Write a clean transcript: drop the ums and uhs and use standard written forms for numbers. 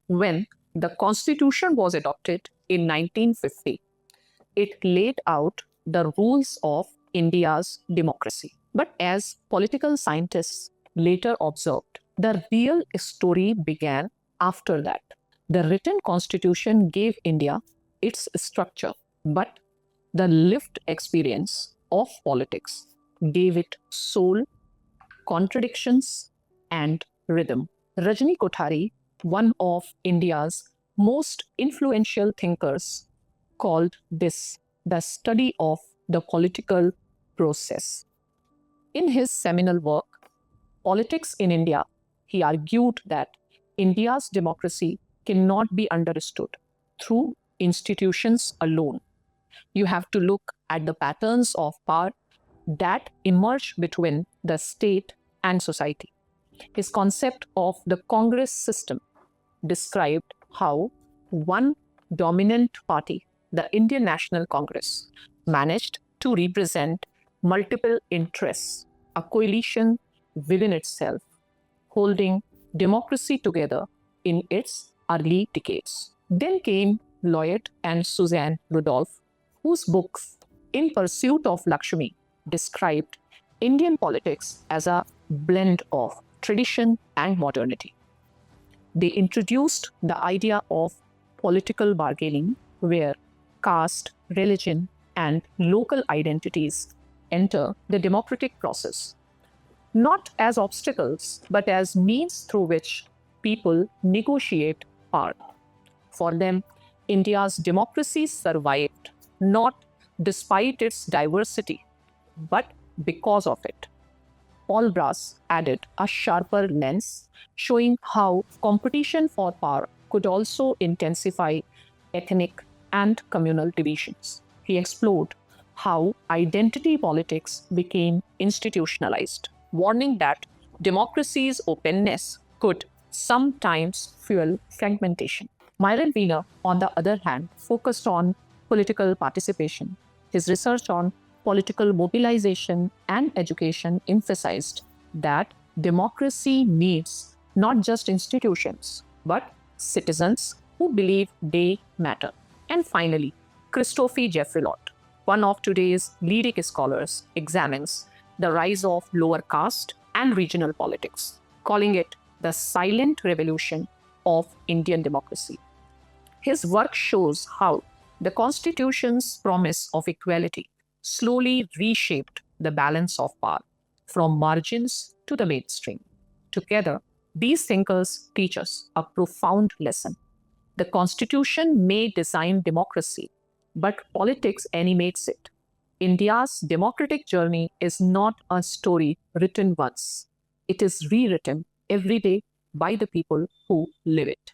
When the Constitution was adopted in 1950, it laid out the rules of India's democracy. But as political scientists later observed, the real story began after that. The written constitution gave India its structure, but the lived experience of politics gave it soul, contradictions, and rhythm. Rajni Kothari, one of India's most influential thinkers, called this the study of the political process. In his seminal work, Politics in India, he argued that India's democracy cannot be understood through institutions alone. You have to look at the patterns of power that emerge between the state and society. His concept of the Congress system described how one dominant party, the Indian National Congress, managed to represent multiple interests, a coalition within itself, holding democracy together in its early decades. Then came Lloyd and Suzanne Rudolph, whose books, In Pursuit of Lakshmi, described Indian politics as a blend of tradition and modernity. They introduced the idea of political bargaining, where caste, religion, and local identities enter the democratic process, not as obstacles, but as means through which people negotiate power. For them, India's democracy survived not despite its diversity, but because of it. Paul Brass added a sharper lens, showing how competition for power could also intensify ethnic and communal divisions. He explored how identity politics became institutionalized, warning that democracy's openness could sometimes fuel fragmentation. Myron Wiener, on the other hand, focused on political participation. His research on political mobilization and education emphasized that democracy needs not just institutions, but citizens who believe they matter. And finally, Christophe Jeffrelot, one of today's leading scholars, examines the rise of lower caste and regional politics, calling it the silent revolution of Indian democracy. His work shows how the Constitution's promise of equality slowly reshaped the balance of power from margins to the mainstream. Together, these thinkers teach us a profound lesson. The Constitution may design democracy, but politics animates it. India's democratic journey is not a story written once, it is rewritten every day by the people who live it.